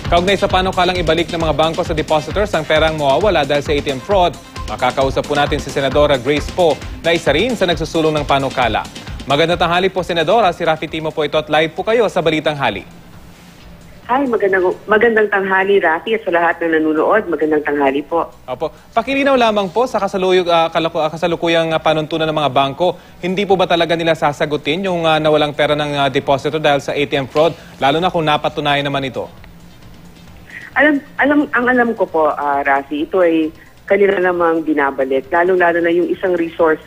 Kaugnay sa panukalang ibalik ng mga bangko sa depositors ang perang mawawala dahil sa ATM fraud, makakausap po natin si Senadora Grace Poe na isa rin sa nagsusulong ng panukala. Magandang tanghali po, Senadora. Si Rafi Timo po ito at live po kayo sa Balitang Hali. Hi, magandang tanghali, Rafi, at sa lahat na nanonood, magandang tanghali po. Opo. Pakilinaw lamang po sa kasalukuyang panuntunan ng mga bangko, hindi po ba talaga nila sasagutin yung nawalang pera ng depositor dahil sa ATM fraud, lalo na kung napatunayan naman ito? Alam ko po, Rafi, ito ay kanila namang binabalik. Lalo-lalo na yung isang resource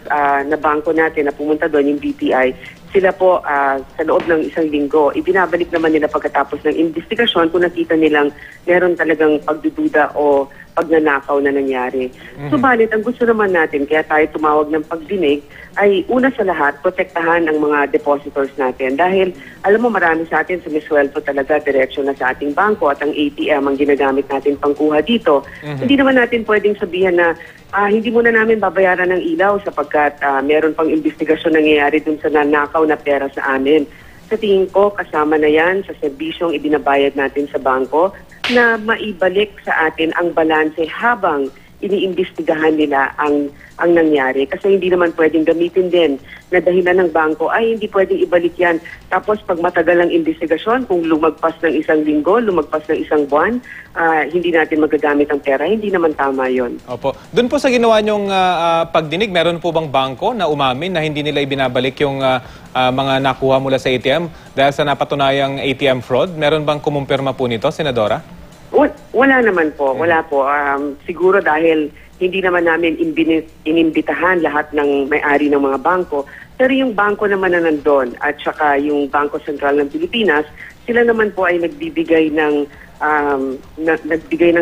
na bangko natin na pumunta doon, yung BPI, sila po sa loob ng isang linggo, ibinabalik naman nila pagkatapos ng investigasyon kung nakita nilang meron talagang pagdududa o pagnanakaw na nangyari. Subalit, ang gusto naman natin, kaya tayo tumawag ng pagdinig, ay una sa lahat, protektahan ang mga depositors natin. Dahil, alam mo, marami sa atin sumisweldo talaga diretso na sa ating bangko at ang ATM ang ginagamit natin pangkuha dito. Hindi naman natin pwedeng sabihan na hindi muna namin babayaran ng ilaw sapagkat meron pang investigasyon nangyayari dun sa nanakaw na pera sa amin. Sa tingin ko, kasama na yan sa serbisyong ibinabayad natin sa bangko na maibalik sa atin ang balanse habang iniimbestigahan nila ang nangyari. Kasi hindi naman pwedeng gamitin din na dahilan ng bangko ay hindi pwedeng ibalik yan. Tapos pag matagal ang investigasyon, kung lumagpas ng isang linggo, lumagpas ng isang buwan, hindi natin magagamit ang pera. Hindi naman tama yon. Opo. Doon po sa ginawa niyong pagdinig, meron po bang bangko na umamin na hindi nila ibinabalik yung mga nakuha mula sa ATM dahil sa napatunayang ATM fraud? Meron bang kumumpirma po nito, Senadora? Wala naman po. Wala po. Siguro dahil hindi naman namin inimbitahan lahat ng may-ari ng mga bangko. Pero yung bangko naman na nandun at saka yung Bangko Sentral ng Pilipinas, sila naman po ay nagbibigay ng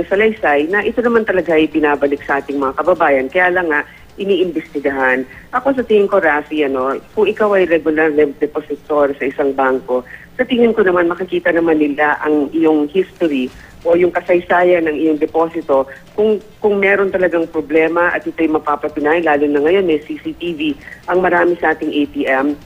salaysay na ito naman talaga ay pinabalik sa ating mga kababayan. Kaya lang nga, iniimbestigahan. Ako sa tingin ko, Rafi, kung ikaw ay regular depositor sa isang bangko, sa tingin ko naman makikita naman nila ang iyong history o yung kasaysayan ng iyong deposito kung meron talagang problema at ito'y mapapatunay, lalo na ngayon may CCTV ang marami sa ating ATM,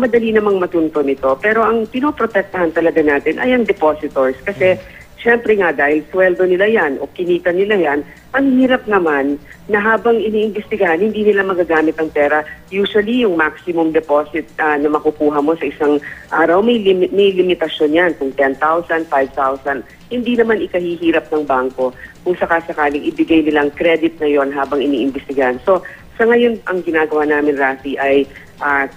madali namang matunto nito. Pero ang pinoprotektahan talaga natin ay ang depositors kasi syempre nga dahil sweldo nila yan o kinita nila yan, ang hirap naman na habang iniimbestigahan, hindi nila magagamit ang pera. Usually, yung maximum deposit na makukuha mo sa isang araw, may limitasyon yan. Kung 10,000, 5,000, hindi naman ikahihirap ng bangko kung sakasakaling ibigay nilang credit na yon habang iniimbestigahan. So, sa ngayon, ang ginagawa namin, Rafi, ay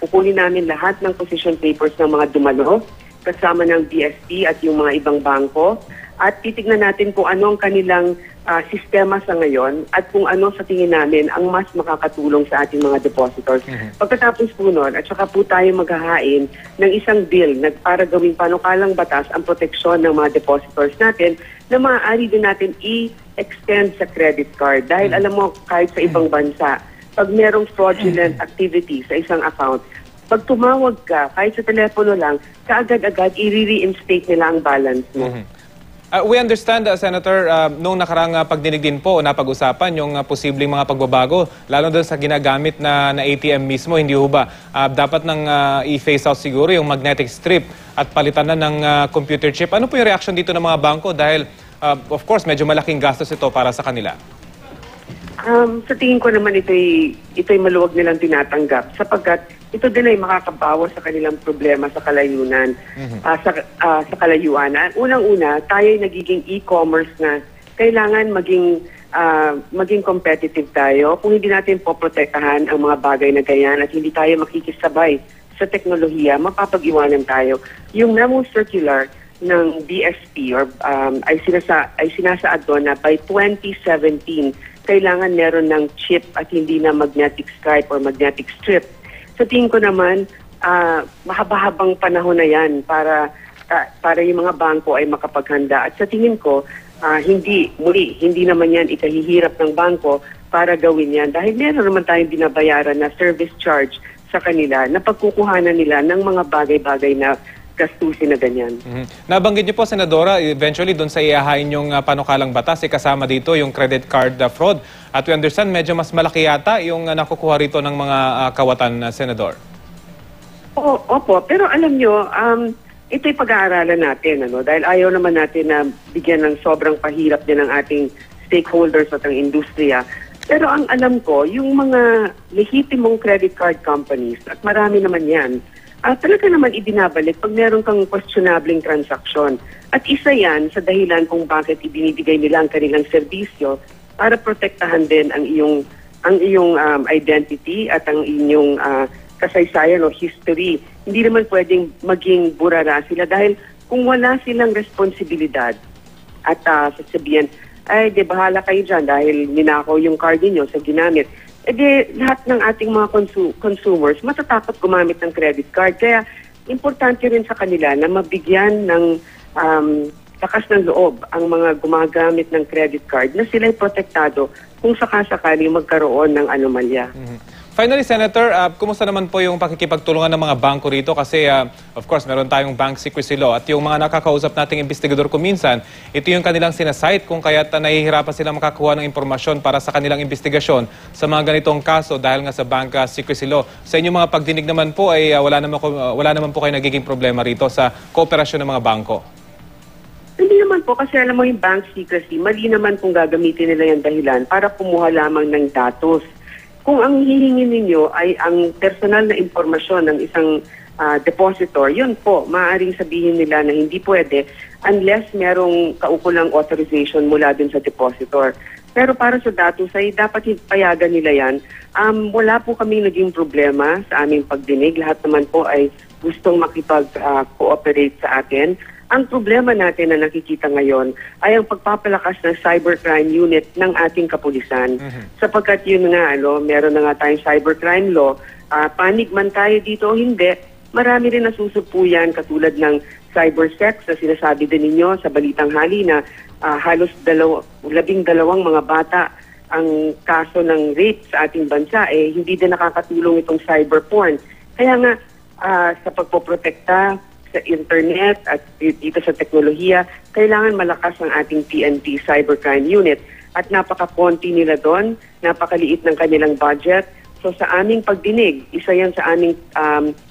kukunin namin lahat ng position papers ng mga dumalo, kasama ng BSP at yung mga ibang bangko, at titignan natin kung ano ang kanilang sistema sa ngayon at kung ano sa tingin namin ang mas makakatulong sa ating mga depositors. Pagkatapos po nun, at saka po tayo maghahain ng isang bill para gawing panukalang batas ang proteksyon ng mga depositors natin na maaari din natin i-extend sa credit card. Dahil alam mo, kahit sa ibang bansa, pag merong fraudulent activity sa isang account, pag tumawag ka, kahit sa telepono lang, kaagad-agad i-reinstate nila ang balance mo. We understand, Senator, noong nakarang pagdinig din po, napag-usapan yung posibleng mga pagbabago, lalo doon sa ginagamit na ATM mismo, hindi ho ba? Dapat nang i-phase out siguro yung magnetic strip at palitan na ng computer chip. Ano po yung reaction dito ng mga bangko? Dahil, of course, medyo malaking gastos ito para sa kanila. Sa tingin ko naman ito'y maluwag nilang tinatanggap sapagkat ito din ay makakabawas sa kanilang problema sa kalayuan. Sa kalayuan. Unang-una, tayo ay nagiging e-commerce na kailangan maging competitive tayo. Kung hindi natin poprotektahan ang mga bagay na ganyan at hindi tayo makikisabay sa teknolohiya, mapapag-iwanan tayo. Yung memo circular ng BSP ay sinasaad doon na by 2017, kailangan meron ng chip at hindi na magnetic stripe or magnetic strip. Sa tingin ko naman, mahaba-habang panahon na yan para yung mga bangko ay makapaghanda. At sa tingin ko, hindi naman yan ikahihirap ng bangko para gawin yan. Dahil meron naman tayong binabayaran na service charge sa kanila na pagkukuhanan nila ng mga bagay-bagay na gastusin na ganyan. Nabanggit niyo po, Senadora, eventually doon sa iahain yung panukalang batas, kasama dito yung credit card fraud. At we understand, medyo mas malaki yata yung nakukuha rito ng mga kawatan, Senador. Opo, pero alam nyo, ito'y pag-aaralan natin, dahil ayaw naman natin na bigyan ng sobrang pahirap din ng ating stakeholders at ang industriya. Pero ang alam ko, yung mga lehitimong credit card companies, at marami naman yan, talaga naman ibinabalik pag meron kang questionabling transaksyon. At isa yan sa dahilan kung bakit ibinibigay nila ang kanilang serbisyo para protektahan din ang iyong identity at ang inyong kasaysayan o history. Hindi naman pwedeng maging burara sila dahil kung wala silang responsibilidad at sasabihin, ay, di bahala kayo dyan dahil ninakaw yung card niyo sa ginamit. Lahat ng ating mga consumers matatakot gumamit ng credit card. Kaya, importante rin sa kanila na mabigyan ng lakas ng loob ang mga gumagamit ng credit card na sila'y protektado kung sakasakali magkaroon ng anomalya. Finally, Senator, kumusta naman po yung pakikipagtulungan ng mga bangko rito? Kasi, of course, meron tayong bank secrecy law at yung mga nakakausap nating investigador kuminsan, ito yung kanilang sinasite kung kaya't nahihirapan sila makakuha ng impormasyon para sa kanilang investigasyon sa mga ganitong kaso dahil nga sa bank secrecy law. Sa inyong mga pagdinig naman po, ay wala naman po kayo nagiging problema rito sa kooperasyon ng mga bangko. Hindi naman po kasi alam mo yung bank secrecy, mali naman kung gagamitin nila yung dahilan para kumuha lamang ng datos. Kung ang hihingin ninyo ay ang personal na impormasyon ng isang depositor, yun po, maaaring sabihin nila na hindi pwede unless merong kaukulang authorization mula dun sa depositor. Pero para sa datos ay dapat payagan nila yan. Wala po kami naging problema sa aming pagdinig. Lahat naman po ay gustong makipag-cooperate sa atin. Ang problema natin na nakikita ngayon ay ang pagpapalakas ng cybercrime unit ng ating kapulisan. Sapagkat yun nga, meron na nga tayong cybercrime law, panig man tayo dito o hindi, marami rin nasusupuyan katulad ng cybersex na sinasabi din ninyo sa balitang hali na halos 12 mga bata ang kaso ng rape sa ating bansa, hindi din nakakatulong itong cyberporn. Kaya nga, sa pagpoprotekta sa internet at dito sa teknolohiya, kailangan malakas ang ating PNP Cybercrime Unit. At napaka-konti nila doon, napakaliit ng kanilang budget. So sa aming pagdinig, isa yan sa aming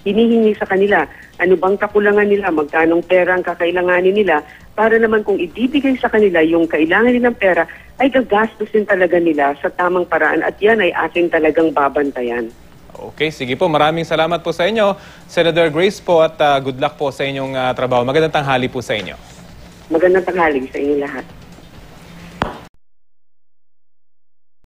hinihingi sa kanila. Ano bang kakulangan nila, magkanong pera ang kakailanganin nila, para naman kung ibibigay sa kanila yung kailangan nilang pera, ay gagastusin talaga nila sa tamang paraan at yan ay ating talagang babantayan. Okay, sige po. Maraming salamat po sa inyo, Senator Grace po, at good luck po sa inyong trabaho. Magandang tanghali po sa inyo. Magandang tanghali sa inyo lahat.